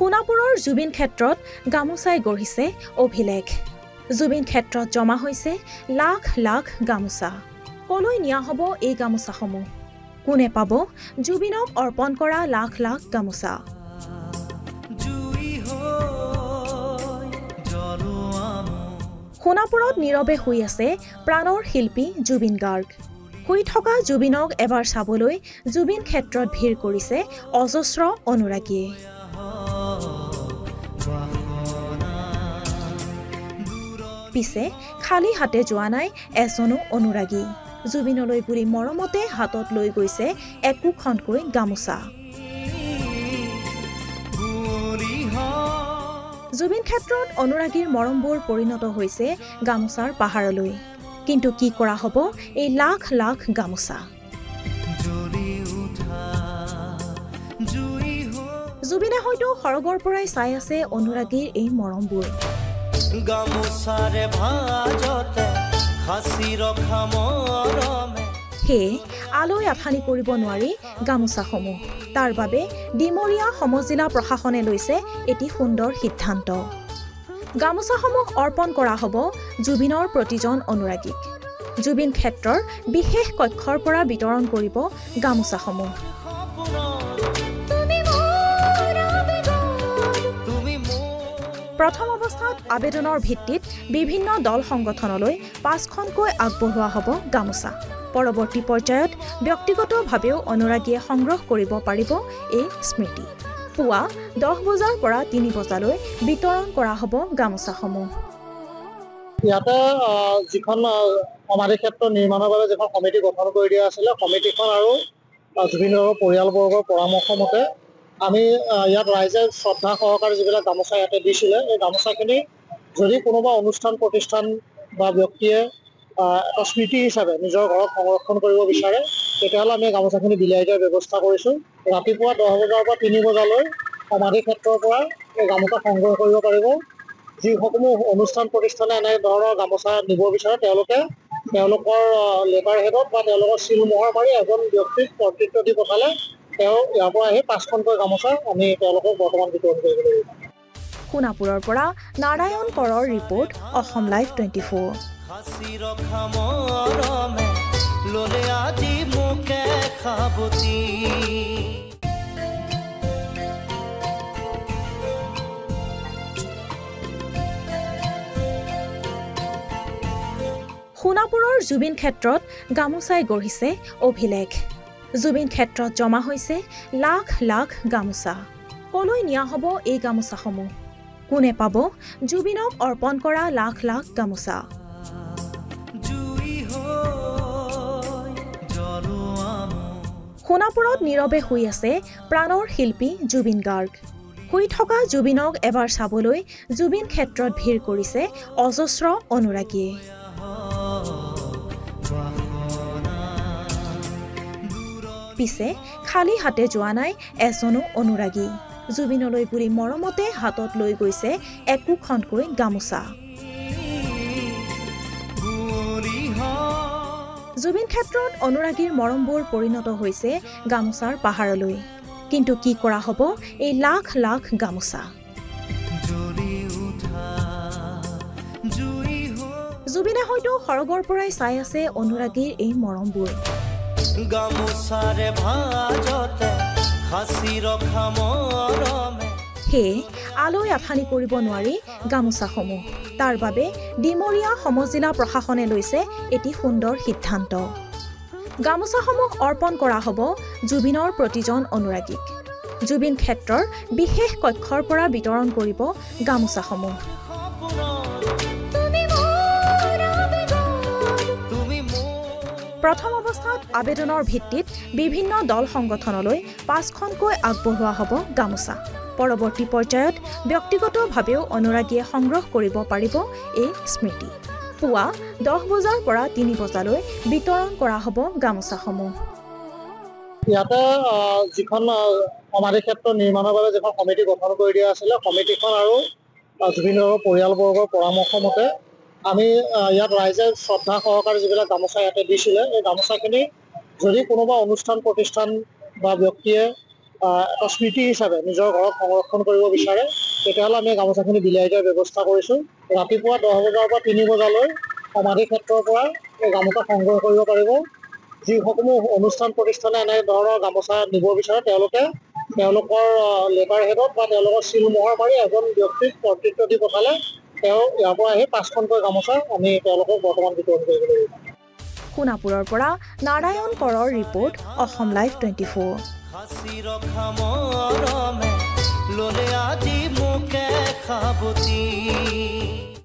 সোণাপুৰৰ জুবিন ক্ষেত্ৰত গামোচাই গঢ়িছে অভিলেখ। জুবিন ক্ষেত্ৰত জমা হৈছে লাখ লাখ গামোচা। কলৈ নিয়া হ'ব এই গামোচাসমূহ? কোনে পাব জুবিনক অৰ্পণ কৰা লাখ লাখ গামোচা? সোণাপুৰত নীৰৱে শুই আছে প্ৰাণৰ শিল্পী জুবিন গাৰ্গ। শুই থকা জুবিনক এবাৰ চাবলৈ জুবিন ক্ষেত্ৰত ভিৰ কৰিছে অজস্ৰ অনুৰাগীয়ে। পিছে খালী হাতে যোৱা নাই এজনো অনুৰাগী। জুবিনলৈ বুলি মৰমতে হাতত লৈ গৈছে একোখনকৈ গামোচা। জুবিন ক্ষেত্ৰত অনুৰাগীৰ মৰমবোৰ পৰিণত হৈছে গামোচাৰ পাহাৰলৈ। কিন্তু কি কৰা হ'ব এই লাখ লাখ গামোচা? জুবিনে হয়তো সৰগৰ পৰাই চাই আছে অনুৰাগীৰ এই মৰমবোৰ। সেয়ে আলৈ আথানি কৰিব নোৱাৰি গামোচাসমূহ। তাৰ বাবে ডিমৰীয়া সমজিলা প্ৰশাসনে লৈছে এটি সুন্দৰ সিদ্ধান্ত। গামোচাসমূহ অৰ্পণ কৰা হ'ব জুবিনৰ প্ৰতিজন অনুৰাগীক। জুবিন ক্ষেত্ৰৰ বিশেষ কক্ষৰ পৰা বিতৰণ কৰিব গামোচাসমূহ। প্ৰথম অৱস্থাত আবেদনৰ ভিত্তিত বিভিন্ন দল সংগঠনলৈ 5খনকৈ আগবঢ়োৱা হ'ব গামোচা। পৰৱৰ্তী পৰ্যায়ত ব্যক্তিগতভাৱেও অনুৰাগীয়ে সংগ্ৰহ কৰিব পাৰিব এই স্মৃতি। পুৱা 10 বজাৰ পৰা 3 বজালৈ বিতৰণ কৰা হ'ব গামোচাসমূহ। ইয়াতে যিখন সমাধি ক্ষেত্ৰ নিৰ্মাণৰ বাবে যিখন কমিটি গঠন কৰি দিয়া আছিলে, কমিটিখন আৰু জুবিনৰ পৰিয়ালবৰ্গৰ পৰামৰ্শ মতে আমি ইয়াত ৰাইজে শ্ৰদ্ধা সহকাৰে যিবিলাক গামোচা ইয়াতে দিছিলে, এই গামোচাখিনি যদি কোনোবা অনুষ্ঠান প্ৰতিষ্ঠান বা ব্যক্তিয়ে এটা স্মৃতি হিচাপে নিজৰ ঘৰত সংৰক্ষণ কৰিব বিচাৰে, তেতিয়াহ'লে আমি গামোচাখিনি বিলাই দিয়াৰ ব্যৱস্থা কৰিছোঁ। ৰাতিপুৱা 10 বজাৰ পৰা 3 বজালৈ সমাধি ক্ষেত্ৰৰ পৰা এই গামোচা সংগ্ৰহ কৰিব পাৰিব। যিসমূহ অনুষ্ঠান প্ৰতিষ্ঠানে এনে ধৰণৰ গামোচা নিব বিচাৰে, তেওঁলোকৰ লেটাৰ হেডত বা তেওঁলোকৰ চিল মোহৰ মাৰি এজন ব্যক্তিক কৰ্তৃত্ব দি পঠালে তেওঁ ইয়াৰ পৰা আহি 5খনকৈ গামোচা আমি তেওঁলোকক বৰ্তমান বিতৰণ কৰিব লাগিব। সোণাপুৰৰ পৰা নাৰায়ণ কৰৰ ৰিপৰ্ট, অসম লাইভ 24। সোণাপুৰৰ জুবিন ক্ষেত্ৰত গামোচাই গঢ়িছে অভিলেখ। জুবিন ক্ষেত্ৰত জমা হৈছে লাখ লাখ গামোচা। কলৈ নিয়া হ'ব এই গামোচাসমূহ? কোনে পাব জুবিনক অৰ্পণ কৰা লাখ লাখ গামোচা? সোণাপুৰত নীৰৱে শুই আছে প্ৰাণৰ শিল্পী জুবিন গাৰ্গ। শুই থকা জুবিনক এবাৰ চাবলৈ জুবিন ক্ষেত্ৰত ভিৰ কৰিছে অজস্ৰ অনুৰাগীয়ে। পিছে খালী হাতে যোৱা নাই এজনো অনুৰাগী। জুবিনলৈ বুলি মৰমতে হাতত লৈ গৈছে একোখনকৈ গামোচা। জুবিন ক্ষেত্ৰত অনুৰাগীৰ মৰমবোৰ পৰিণত হৈছে গামোচাৰ পাহাৰলৈ। কিন্তু কি কৰা হ'ব এই লাখ লাখ গামোচা? জুবিনে হয়তো সৰগৰ পৰাই চাই আছে অনুৰাগীৰ এই মৰমবোৰ। সেয়ে আলৈ আথানি কৰিব নোৱাৰি গামোচাসমূহ। তাৰ বাবে ডিমৰীয়া সমজিলা প্ৰশাসনে লৈছে এটি সুন্দৰ সিদ্ধান্ত। গামোচাসমূহ অৰ্পণ কৰা হ'ব জুবিনৰ প্ৰতিজন অনুৰাগীক। জুবিন ক্ষেত্ৰৰ বিশেষ কক্ষৰ পৰা বিতৰণ কৰিব গামোচাসমূহ। প্ৰথম অৱস্থাত আবেদনৰ ভিত্তিত বিভিন্ন দল সংগঠনলৈ 5খনকৈ আগবঢ়োৱা হ'ব গামোচা। পৰৱৰ্তী পৰ্যায়ত ব্যক্তিগতভাৱেও অনুৰাগীয়ে সংগ্ৰহ কৰিব পাৰিব এই স্মৃতি। পুৱা 10 বজাৰ পৰা 3 বজালৈ বিতৰণ কৰা হ'ব গামোচাসমূহ। ইয়াতে যিখন সমাধি ক্ষেত্ৰ নিৰ্মাণৰ বাবে যিখন কমিটি গঠন কৰি দিয়া আছিলে, কমিটিখন আৰু জুবিনৰ পৰিয়ালবৰ্গৰ পৰামৰ্শ মতে আমি ইয়াত ৰাইজে শ্ৰদ্ধা সহকাৰে যিবিলাক গামোচা ইয়াতে দিছিলে, এই গামোচাখিনি যদি কোনোবা অনুষ্ঠান প্ৰতিষ্ঠান বা ব্যক্তিয়ে এটা স্মৃতি হিচাপে নিজৰ ঘৰত সংৰক্ষণ কৰিব বিচাৰে তেতিয়াহ'লে আমি গামোচাখিনি বিলাই দিয়াৰ ব্যৱস্থা কৰিছোঁ। ৰাতিপুৱা 10 বজাৰ পৰা 3 বজালৈ সমাধি ক্ষেত্ৰৰ পৰা এই গামোচা সংগ্ৰহ কৰিব পাৰিব। যিসমূহ অনুষ্ঠান প্ৰতিষ্ঠানে এনে ধৰণৰ গামোচা নিব বিচাৰে তেওঁলোকৰ লেটাৰ হেডত বা তেওঁলোকৰ চিল মোহৰ মাৰি এজন ব্যক্তিক কৰ্তৃত্ব দি পঠালে তেওঁ ইয়াৰ পৰা আহি 5খনকৈ গামোচা আমি তেওঁলোকক বৰ্তমান বিতৰণ কৰিব লাগিব। সোণাপুৰৰ পৰা নাৰায়ণ কৰৰ ৰিপৰ্ট, অসম লাইভ 24। ললে আজি মোকে খাবতি